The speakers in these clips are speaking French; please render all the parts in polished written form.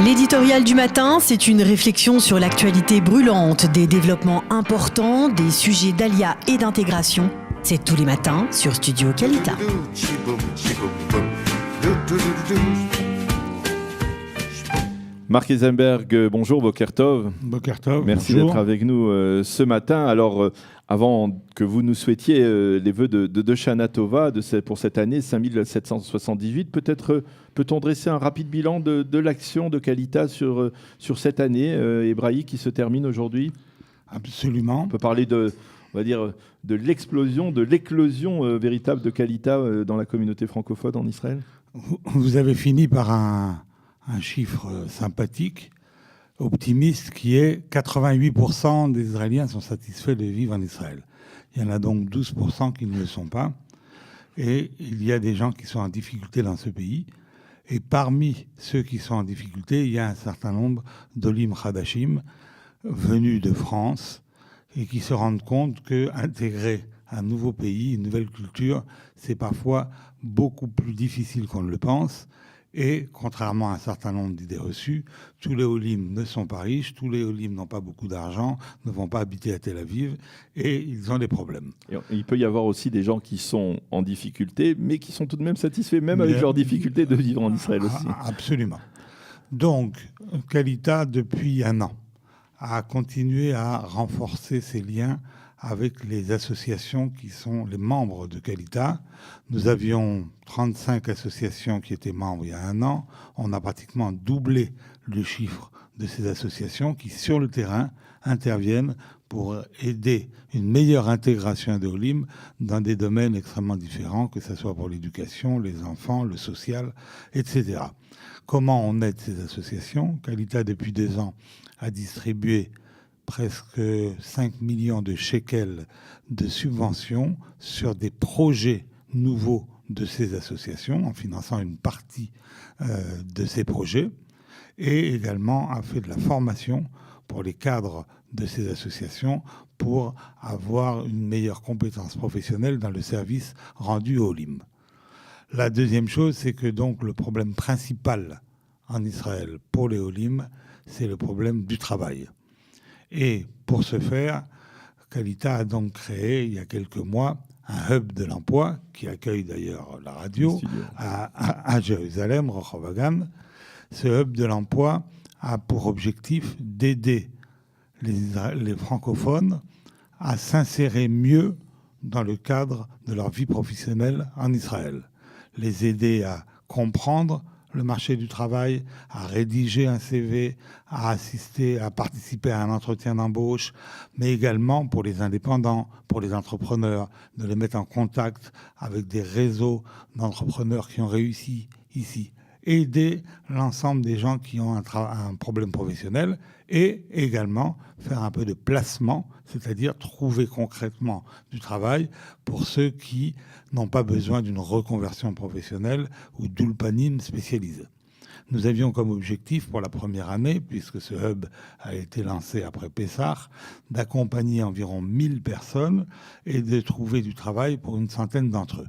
L'éditorial du matin, c'est une réflexion sur l'actualité brûlante, des développements importants, des sujets d'ALIA et d'intégration. C'est tous les matins sur Studio Kalita. Marc Eisenberg, bonjour, Boker Tov. Boker Tov, merci bonjour. d'être avec nous ce matin. Alors, avant que vous nous souhaitiez les vœux de Shana Tova pour cette année 5778, peut-être peut-on dresser un rapide bilan de l'action de Kalita sur cette année hébraïque qui se termine aujourd'hui? Absolument. On peut parler de l'éclosion véritable de Kalita dans la communauté francophone en Israël. Vous avez fini par un chiffre sympathique, optimiste, qui est 88% des Israéliens sont satisfaits de vivre en Israël. Il y en a donc 12% qui ne le sont pas. Et il y a des gens qui sont en difficulté dans ce pays. Et parmi ceux qui sont en difficulté, il y a un certain nombre d'Olim Hadashim venus de France et qui se rendent compte qu'intégrer un nouveau pays, une nouvelle culture, c'est parfois beaucoup plus difficile qu'on ne le pense. Et contrairement à un certain nombre d'idées reçues, tous les Olim ne sont pas riches, tous les Olim n'ont pas beaucoup d'argent, ne vont pas habiter à Tel Aviv, et ils ont des problèmes. Et il peut y avoir aussi des gens qui sont en difficulté, mais qui sont tout de même satisfaits, même avec leurs difficultés, de vivre en Israël aussi. Absolument. Donc, Kalita, depuis un an, a continué à renforcer ses liens avec les associations qui sont les membres de Kalita. Nous avions 35 associations qui étaient membres il y a un an. On a pratiquement doublé le chiffre de ces associations qui, sur le terrain, interviennent pour aider une meilleure intégration des Olim dans des domaines extrêmement différents, que ce soit pour l'éducation, les enfants, le social, etc. Comment on aide ces associations? Kalita, depuis 2 ans, a distribué presque 5 millions de shekels de subventions sur des projets nouveaux de ces associations, en finançant une partie de ces projets, et également a fait de la formation pour les cadres de ces associations pour avoir une meilleure compétence professionnelle dans le service rendu aux Olim. La deuxième chose, c'est que donc le problème principal en Israël pour les Olim, c'est le problème du travail. Et pour ce faire, Kalita a donc créé, il y a quelques mois, un hub de l'emploi qui accueille d'ailleurs la radio à Jérusalem, Rehov Gan. Ce hub de l'emploi a pour objectif d'aider les francophones à s'insérer mieux dans le cadre de leur vie professionnelle en Israël. Les aider à comprendre le marché du travail, à rédiger un CV, à participer à un entretien d'embauche, mais également pour les indépendants, pour les entrepreneurs, de les mettre en contact avec des réseaux d'entrepreneurs qui ont réussi ici. Aider l'ensemble des gens qui ont un problème professionnel et également faire un peu de placement, c'est-à-dire trouver concrètement du travail pour ceux qui n'ont pas besoin d'une reconversion professionnelle ou d'ulpanim spécialisé. Nous avions comme objectif pour la première année, puisque ce hub a été lancé après Pessah, d'accompagner environ 1000 personnes et de trouver du travail pour une centaine d'entre eux.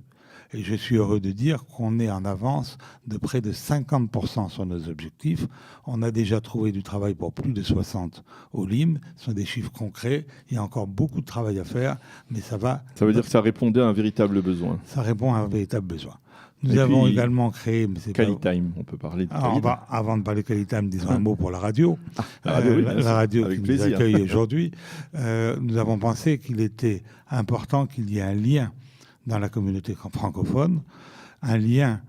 Et je suis heureux de dire qu'on est en avance de près de 50% sur nos objectifs. On a déjà trouvé du travail pour plus de 60 Olim. Ce sont des chiffres concrets. Il y a encore beaucoup de travail à faire, mais ça va. Ça veut dire que ça répondait à un véritable besoin. Ça répond à un véritable besoin. Nous avons également créé... Kalitaim, on peut parler de Kalitaim. Avant de parler de Kalitaim, disons un mot pour la radio. La radio qui nous accueille aujourd'hui. Nous avons pensé qu'il était important qu'il y ait un lien dans la communauté francophone, un lien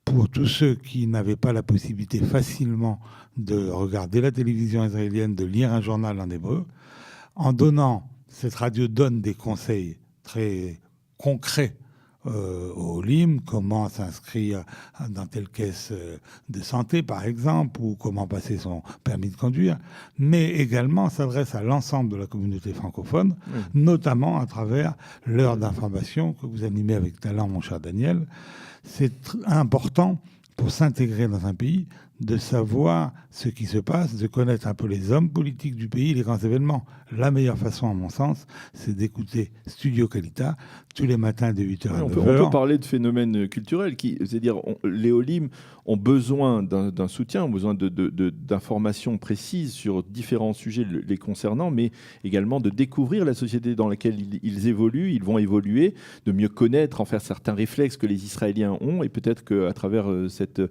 pour tous ceux qui n'avaient pas la possibilité facilement de regarder la télévision israélienne, de lire un journal en hébreu. Cette radio donne des conseils très concrets aux Olim, comment s'inscrire dans telle caisse de santé, par exemple, ou comment passer son permis de conduire, mais également s'adresse à l'ensemble de la communauté francophone, notamment à travers l'heure d'information que vous animez avec talent, mon cher Daniel. C'est important pour s'intégrer dans un pays de savoir ce qui se passe, de connaître un peu les hommes politiques du pays, les grands événements. La meilleure façon, à mon sens, c'est d'écouter Studio Qualita tous les matins de 8h à 9h. On peut parler de phénomènes culturels, c'est-à-dire les Olim ont besoin d'un soutien, ont besoin d'informations précises sur différents sujets les concernant, mais également de découvrir la société dans laquelle ils évoluent, ils vont évoluer, de mieux connaître, en faire certains réflexes que les Israéliens ont, et peut-être qu'à travers cette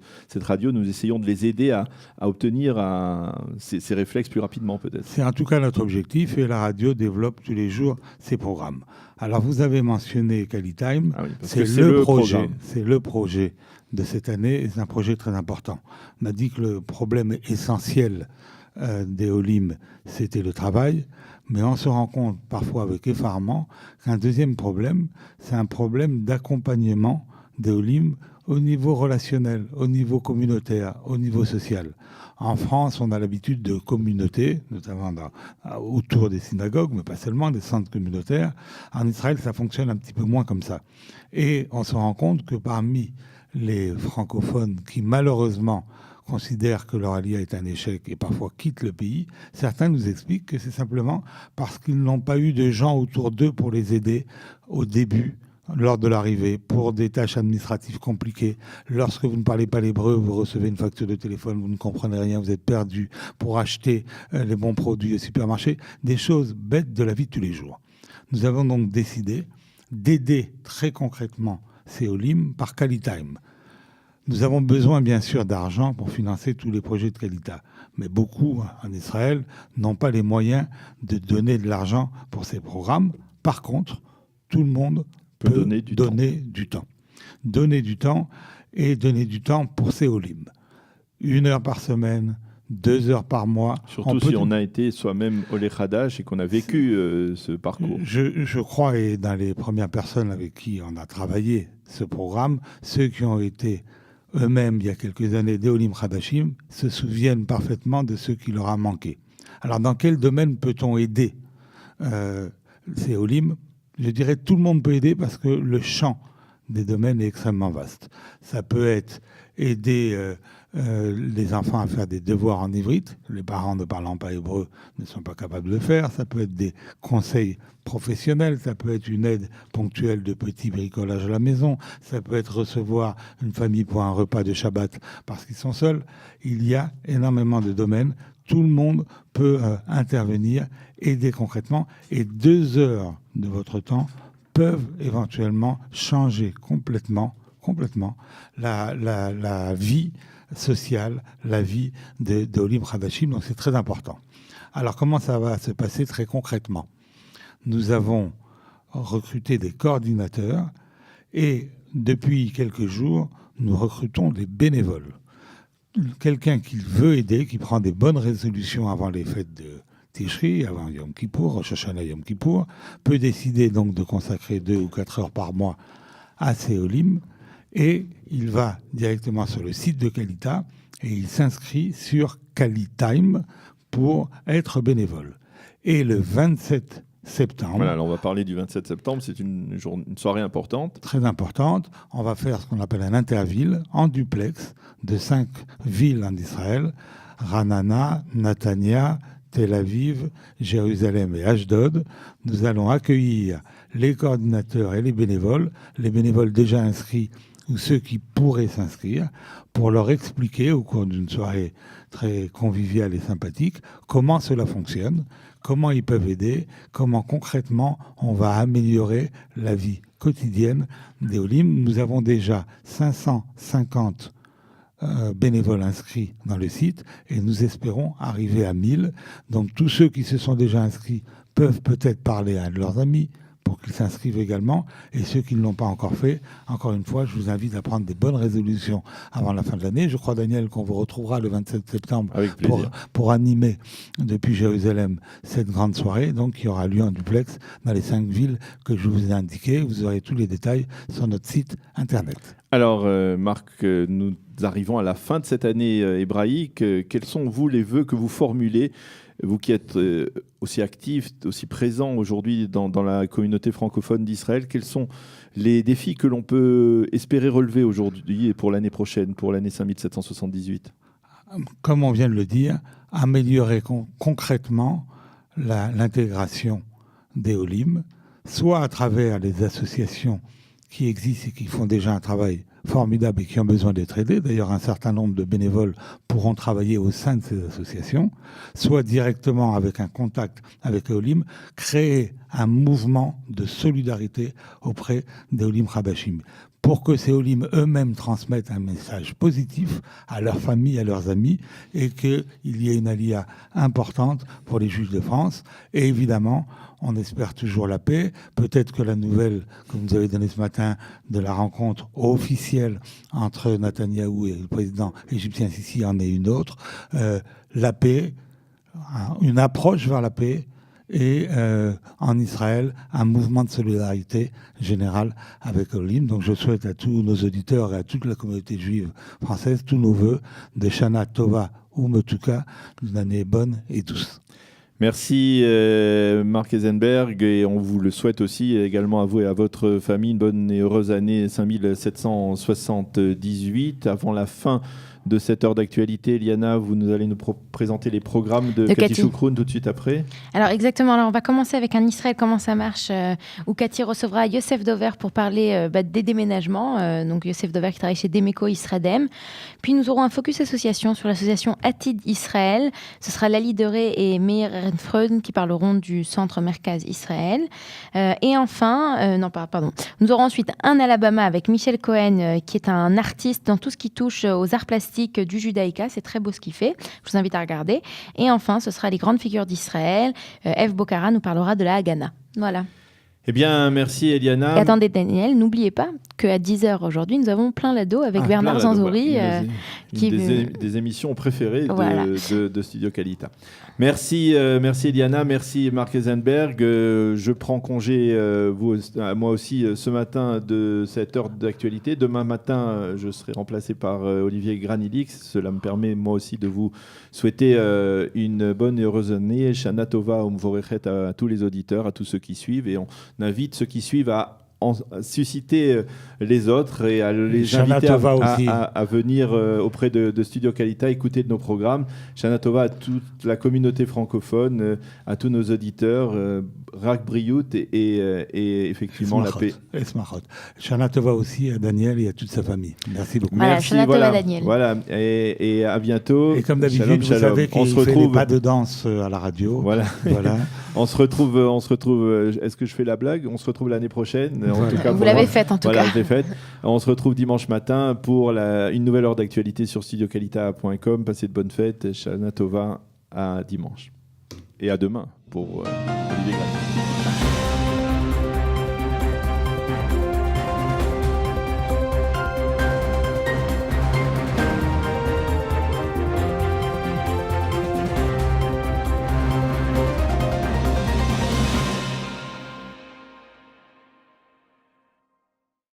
radio, nous essayons de les aider à obtenir ces réflexes plus rapidement, peut-être. C'est en tout cas notre objectif, et la radio développe tous les jours ses programmes. Alors, vous avez mentionné QualiTime, c'est le projet de cette année, et c'est un projet très important. On a dit que le problème essentiel des Olim, c'était le travail, mais on se rend compte parfois avec effarement qu'un deuxième problème, c'est un problème d'accompagnement des Olim au niveau relationnel, au niveau communautaire, au niveau social. En France, on a l'habitude de communautés, notamment autour des synagogues, mais pas seulement, des centres communautaires. En Israël, ça fonctionne un petit peu moins comme ça. Et on se rend compte que parmi les francophones qui, malheureusement, considèrent que leur alia est un échec et parfois quittent le pays, certains nous expliquent que c'est simplement parce qu'ils n'ont pas eu de gens autour d'eux pour les aider au début, lors de l'arrivée, pour des tâches administratives compliquées. Lorsque vous ne parlez pas l'hébreu, vous recevez une facture de téléphone, vous ne comprenez rien, vous êtes perdu pour acheter les bons produits au supermarché. Des choses bêtes de la vie de tous les jours. Nous avons donc décidé d'aider très concrètement ces Olim par QualiTime. Nous avons besoin, bien sûr, d'argent pour financer tous les projets de Qualita. Mais beaucoup, en Israël, n'ont pas les moyens de donner de l'argent pour ces programmes. Par contre, tout le monde peut donner du temps. Donner du temps et donner du temps pour ces Olim. 1 heure par semaine, 2 heures par mois. Surtout si on a été soi-même Olé Khadash et qu'on a vécu ce parcours. Je crois, et dans les premières personnes avec qui on a travaillé ce programme, ceux qui ont été eux-mêmes, il y a quelques années, des Olim Khadashim, se souviennent parfaitement de ce qui leur a manqué. Alors, dans quel domaine peut-on aider ces Olim ? Je dirais que tout le monde peut aider parce que le champ des domaines est extrêmement vaste. Ça peut être aider les enfants à faire des devoirs en ivrite. Les parents ne parlant pas hébreu ne sont pas capables de le faire. Ça peut être des conseils professionnels. Ça peut être une aide ponctuelle de petits bricolages à la maison. Ça peut être recevoir une famille pour un repas de Shabbat parce qu'ils sont seuls. Il y a énormément de domaines. Tout le monde peut intervenir, aider concrètement. Et 2 heures de votre temps peuvent éventuellement changer complètement la vie sociale, la vie de Olim Khadashim. Donc c'est très important. Alors comment ça va se passer très concrètement ? Nous avons recruté des coordinateurs et depuis quelques jours, nous recrutons des bénévoles. Quelqu'un qui veut aider, qui prend des bonnes résolutions avant les fêtes de Tishri, avant Yom Kippour, Rosh Hashanah Yom Kippour, peut décider donc de consacrer 2 ou 4 heures par mois à ces Olim, et il va directement sur le site de Qualita et il s'inscrit sur QualiTime pour être bénévole. Et le 27 septembre... Voilà, alors on va parler du 27 septembre, c'est une soirée importante. Très importante. On va faire ce qu'on appelle un interville en duplex de 5 villes en Israël, Ranana, Natania, Tel Aviv, Jérusalem et Ashdod. Nous allons accueillir les coordinateurs et les bénévoles déjà inscrits ou ceux qui pourraient s'inscrire, pour leur expliquer au cours d'une soirée très conviviale et sympathique comment cela fonctionne, comment ils peuvent aider, comment concrètement on va améliorer la vie quotidienne des Olim. Nous avons déjà 550 bénévoles inscrits dans le site et nous espérons arriver à 1000. Donc tous ceux qui se sont déjà inscrits peuvent peut-être parler à un de leurs amis pour qu'ils s'inscrivent également. Et ceux qui ne l'ont pas encore fait, encore une fois, je vous invite à prendre des bonnes résolutions avant la fin de l'année. Je crois, Daniel, qu'on vous retrouvera le 27 septembre pour animer depuis Jérusalem cette grande soirée, donc qui aura lieu en duplex dans les 5 villes que je vous ai indiquées. Vous aurez tous les détails sur notre site internet. Alors, Marc, nous arrivons à la fin de cette année hébraïque. Quels sont, vous, les vœux que vous formulez, vous qui êtes aussi actif, aussi présent aujourd'hui dans la communauté francophone d'Israël? Quels sont les défis que l'on peut espérer relever aujourd'hui et pour l'année prochaine, pour l'année 5778? comme on vient de le dire, améliorer concrètement l'intégration des Olim, soit à travers les associations qui existent et qui font déjà un travail formidable et qui ont besoin d'être aidés. D'ailleurs, un certain nombre de bénévoles pourront travailler au sein de ces associations, soit directement avec un contact avec les Olim, créer un mouvement de solidarité auprès des Olim Chabashim, pour que ces Olim eux-mêmes transmettent un message positif à leurs familles, à leurs amis, et qu'il y ait une alia importante pour les Juifs de France. Et évidemment, on espère toujours la paix. Peut-être que la nouvelle que vous nous avez donnée ce matin de la rencontre officielle entre Netanyahou et le président égyptien Sisi en est une autre. La paix, une approche vers la paix, et en Israël, un mouvement de solidarité générale avec Olim. Donc je souhaite à tous nos auditeurs et à toute la communauté juive française tous nos vœux de Shana Tova Umetuka, d'une année bonne et douce. Merci Marc Eisenberg, et on vous le souhaite aussi également à vous et à votre famille une bonne et heureuse année 5778. Avant la fin de cette heure d'actualité, Eliana, vous nous allez nous présenter les programmes de Cathy Choukroun tout de suite après. Alors exactement, alors on va commencer avec un Israël, comment ça marche, où Cathy recevra Youssef Dover pour parler des déménagements, donc Youssef Dover qui travaille chez Demeco Israël. Puis nous aurons un focus association sur l'association Atid Israël. Ce sera Lali Deré et Meir Renfreud qui parleront du centre Merkaz Israël. Et enfin, nous aurons ensuite un Alabama avec Michel Cohen qui est un artiste dans tout ce qui touche aux arts plastiques du Judaïka. C'est très beau ce qu'il fait. Je vous invite à regarder. Et enfin, ce sera les grandes figures d'Israël. Eve Bocara nous parlera de la Haganah. Voilà. Eh bien, merci Eliana. Et attendez Daniel, n'oubliez pas qu'à 10h aujourd'hui, nous avons Plein Lado avec Bernard Zanzori. Des émissions préférées de Studio Qualita. Merci Eliana, merci Marc Eisenberg. Je prends congé, moi aussi, ce matin de cette heure d'actualité. Demain matin, je serai remplacé par Olivier Granilix. Cela me permet, moi aussi, de vous souhaiter une bonne et heureuse année. Shana Tova Umvorechet à tous les auditeurs, à tous ceux qui suivent. Et on invite ceux qui suivent à susciter les autres et à les inviter à venir auprès de Studio Qualita, écouter de nos programmes. Shana Tova à toute la communauté francophone, à tous nos auditeurs, Rak Briout et effectivement la paix. Et Smachot. Shana Tova aussi à Daniel et à toute sa famille. Merci beaucoup. Voilà, Shana Tova Daniel. Voilà, et à bientôt. Et comme d'habitude, vous savez qu'il fait des pas de danse à la radio. Voilà. On se retrouve. Est-ce que je fais la blague ? On se retrouve l'année prochaine. En tout cas, vous l'avez faite en tout cas. On se retrouve dimanche matin pour une nouvelle heure d'actualité sur studioqualita.com. Passez de bonnes fêtes. Shana Tova à dimanche. Et à demain pour Olivier Granet.